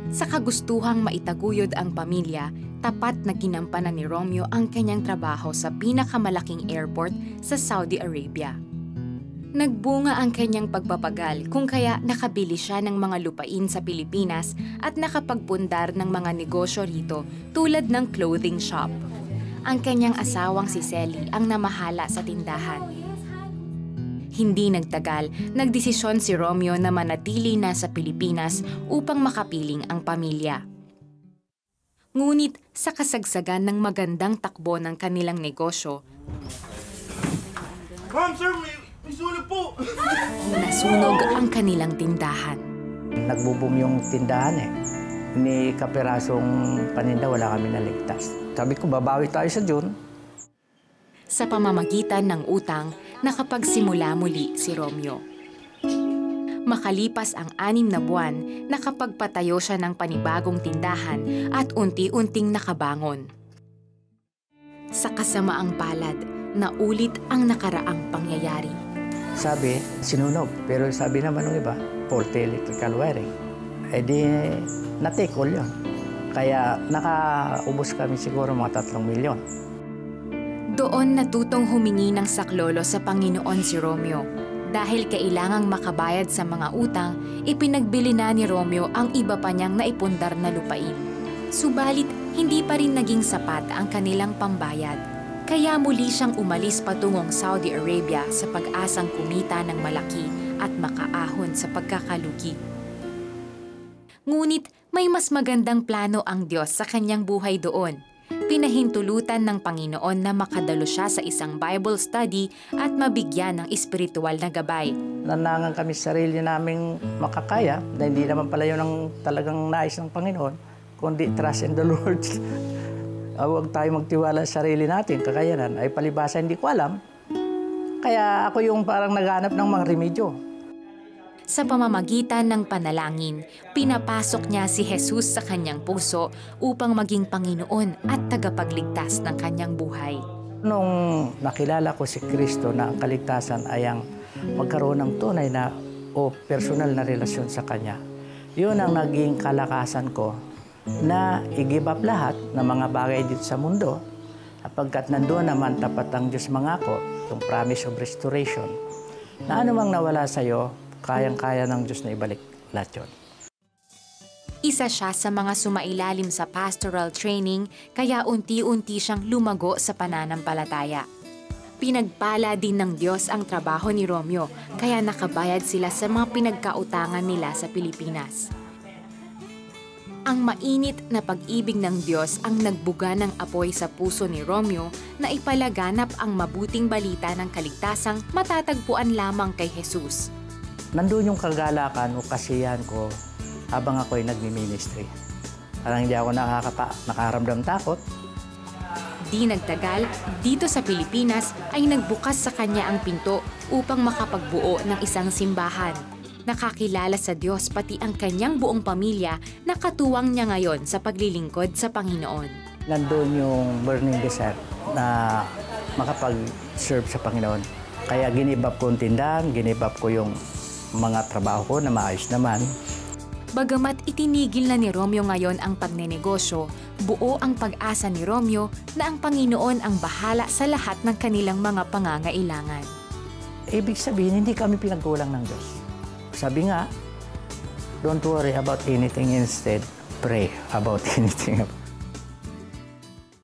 Sa kagustuhang maitaguyod ang pamilya, tapat na ginampanan ni Romeo ang kanyang trabaho sa pinakamalaking airport sa Saudi Arabia. Nagbunga ang kanyang pagpapagal kung kaya nakabili siya ng mga lupain sa Pilipinas at nakapagpundar ng mga negosyo rito tulad ng clothing shop. Ang kanyang asawang si Selly ang namahala sa tindahan. Hindi nagtagal, nagdesisyon si Romeo na manatili na sa Pilipinas upang makapiling ang pamilya. Ngunit sa kasagsagan ng magandang takbo ng kanilang negosyo, Ma'am, sir, may sunog po! nasunog ang kanilang tindahan. Nagbo-boom yung tindahan eh. Ni kapirasong paninda, wala kami naligtas. Sabi ko, babawi tayo sa June. Sa pamamagitan ng utang, nakapagsimula muli si Romeo. Makalipas ang 6 na buwan, nakapagpatayo siya ng panibagong tindahan at unti-unting nakabangon. Sa kasamaang palad, naulit ang nakaraang pangyayari. Sabi, sinunog. Pero sabi naman ng iba, faulty electrical wiring. Eh di, na-take all yun. Kaya nakaubos kami siguro mga 3 milyon. Doon natutong humingi ng saklolo sa Panginoon si Romeo. Dahil kailangang makabayad sa mga utang, ipinagbili na ni Romeo ang iba pa niyang naipundar na lupain. Subalit, hindi pa rin naging sapat ang kanilang pambayad. Kaya muli siyang umalis patungong Saudi Arabia sa pag-asang kumita ng malaki at makaahon sa pagkakalugi. Ngunit may mas magandang plano ang Diyos sa kanyang buhay doon. Pinahintulutan ng Panginoon na makadalo siya sa isang Bible study at mabigyan ng espiritual na gabay. Nanangan kami sa sarili naming makakaya, na hindi naman pala yun ang talagang nais ng Panginoon, kundi trust in the Lord. Huwag tayo magtiwala sa sarili natin, kakayanan, ay palibasa hindi ko alam. Kaya ako yung parang naghanap ng mga remedyo. Sa pamamagitan ng panalangin, pinapasok niya si Jesus sa kanyang puso upang maging Panginoon at tagapagligtas ng kanyang buhay. Nung nakilala ko si Kristo na ang kaligtasan ay ang magkaroon ng tunay na o personal na relasyon sa Kanya, yun ang naging kalakasan ko na i-give up lahat ng mga bagay dito sa mundo sapagkat nandoon naman tapat ang Diyos mangako, yung promise of restoration, na anumang nawala sa'yo, kayang-kaya ng Diyos na ibalik lahat yun. Isa siya sa mga sumailalim sa pastoral training kaya unti-unti siyang lumago sa pananampalataya. Pinagpala din ng Diyos ang trabaho ni Romeo kaya nakabayad sila sa mga pinagkautangan nila sa Pilipinas. Ang mainit na pag-ibig ng Diyos ang nagbuga ng apoy sa puso ni Romeo na ipalaganap ang mabuting balita ng kaligtasang matatagpuan lamang kay Jesus. Nandun yung kagalakan o kasiyahan ko habang ako ay nagmi-ministry. Parang hindi ako nakaramdam takot. Di nagtagal, dito sa Pilipinas ay nagbukas sa kanya ang pinto upang makapagbuo ng isang simbahan. Nakakilala sa Diyos pati ang kanyang buong pamilya na katuwang niya ngayon sa paglilingkod sa Panginoon. Nandun yung burning desire na makapag-serve sa Panginoon. Kaya ginibap ko yung tindahan, ginibap ko yung mga trabaho ko na maayos naman. Bagamat itinigil na ni Romeo ngayon ang pagnenegosyo, buo ang pag-asa ni Romeo na ang Panginoon ang bahala sa lahat ng kanilang mga pangangailangan. Ibig sabihin, hindi kami pinagkulang ng Diyos. Sabi nga, don't worry about anything, instead pray about anything.